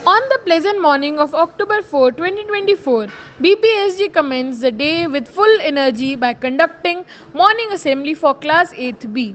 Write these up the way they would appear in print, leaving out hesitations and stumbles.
On the pleasant morning of October 4, 2024, BPSG commenced the day with full energy by conducting morning assembly for Class 8th B.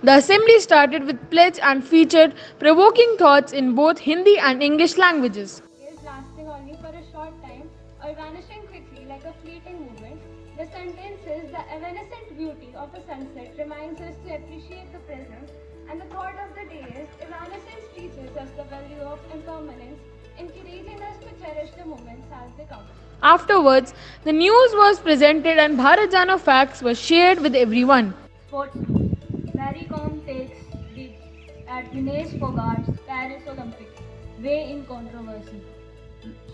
The assembly started with pledge and featured provoking thoughts in both Hindi and English languages. Is lasting only for a short time or vanishing quickly like a fleeting movement. The sentence is the evanescent beauty of a sunset reminds us to appreciate the present, and the thought of the day is evanescence teaches us the value of impermanence, encouraging us to cherish the moments as they come. Afterwards, the news was presented and Bharat Jano facts were shared with everyone. Sports. Mary Kom takes the at Guinness Fogart's Paris Olympics. Way in controversy.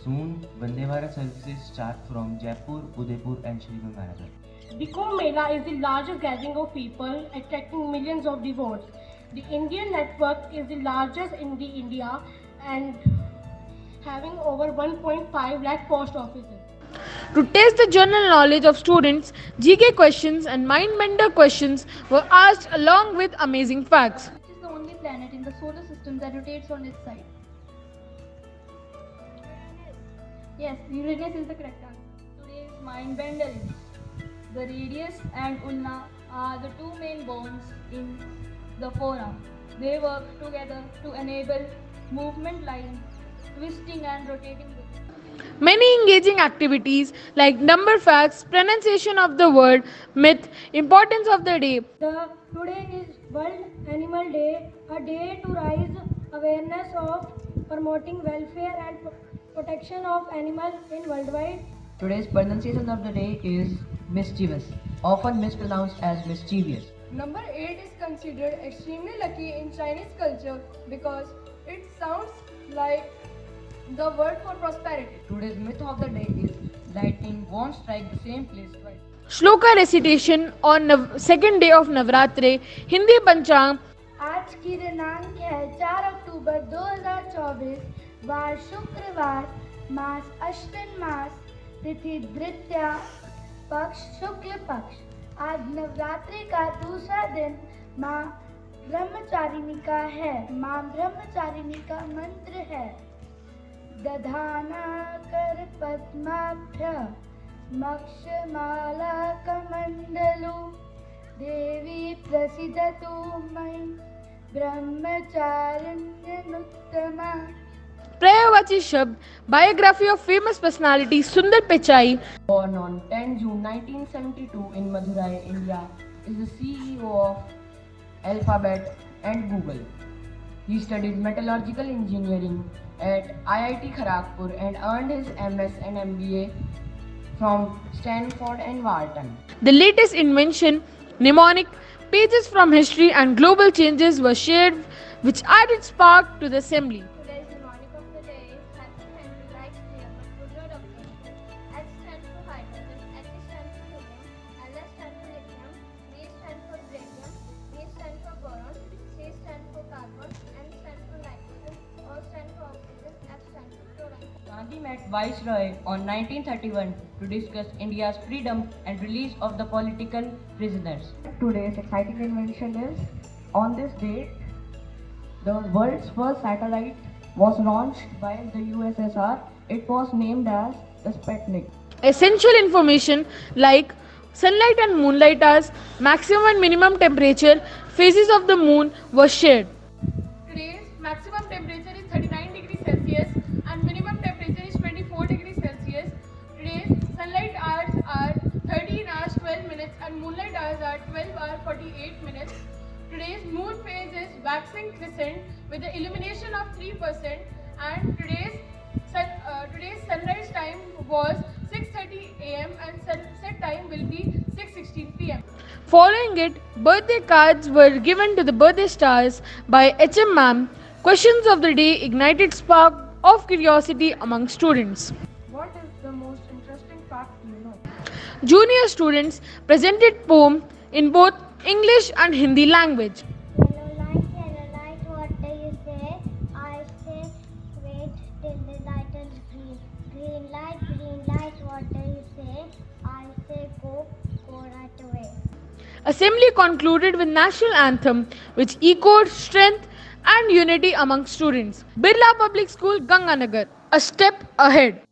Soon, Vande Bharat services start from Jaipur, Udaipur and Shri Ganganagar. The Kumbh Mela is the largest gathering of people, attracting millions of devotees. The Indian network is the largest in the India and having over 1.5 lakh post offices. To test the general knowledge of students, GK questions and mind-bender questions were asked along with amazing facts. Which is the only planet in the solar system that rotates on its side? Yes, Uranus is the correct answer. Today's mind bender is the radius and ulna are the two main bones in the forearm. They work together to enable movement like twisting and rotating. Many engaging activities like number facts, pronunciation of the word, myth, importance of the day. Today is World Animal Day, a day to raise awareness of promoting welfare and protection of animals in worldwide. Today's pronunciation of the day is mischievous, often mispronounced as mischievous. Number 8 is considered extremely lucky in Chinese culture because it sounds like the word for prosperity. Today's myth of the day is lightning won't strike the same place twice. Shloka recitation on second day of Navratri, Hindi Panchang. आज की दिनांक है 4 अक्टूबर 2024, वार शुक्रवार, मास अश्विन मास, तिथि द्वितीया, पक्ष शुक्ल पक्ष। आज नवरात्रि का दूसरा दिन माँ ब्रह्मचारिणी का है। माँ ब्रह्मचारिणी का मंत्र है दधाना कर पद्माभ्य मक्षमाला कमंडलु देवी प्रसिद्धतु मयि ब्रह्मचारिण्यनुत्तमा। Prayavachi Shabd, biography of famous personality Sundar Pichai. Born on 10 June 1972 in Madurai, India, is the CEO of Alphabet and Google. He studied metallurgical engineering at IIT Kharagpur and earned his MS and MBA from Stanford and Wharton. The latest invention, mnemonic, pages from history and global changes were shared, which added spark to the assembly. Today's mnemonic of the day is Happy Henry likes Liam but could not obtain. H stands for hydrogen, H stands for helium, L stands for lithium, B stands for beryllium, B stands for boron, C stands for carbon, N stands for nitrogen, O stands for oxygen, F stands for fluorine. Gandhi met Viceroy on 1931 to discuss India's freedom and release of the political prisoners. Today's exciting invention is, on this date, the world's first satellite was launched by the USSR. It was named as the Sputnik. Essential information like sunlight and moonlight hours, maximum and minimum temperature, phases of the moon were shared. Today's maximum temperature is 39 degrees Celsius and minimum temperature is 24 degrees Celsius. Today's sunlight hours are 13 hours 12 minutes and moonlight hours are 12 hours 48 minutes. Today's moon phase is waxing crescent with the illumination of 3% and today's sunrise time was 6:30 am and sunset time will be 6:16 pm. Following it, birthday cards were given to the birthday stars by HM Ma'am. Questions of the day ignited spark of curiosity among students. What is the most interesting fact you know? Junior students presented poem in both English and Hindi language. Yellow light, what do you say? I say wait till the light is green. Green light, what do you say? I say go right away. Assembly concluded with national anthem which echoed strength and unity among students. Birla Public School, Ganganagar, a step ahead.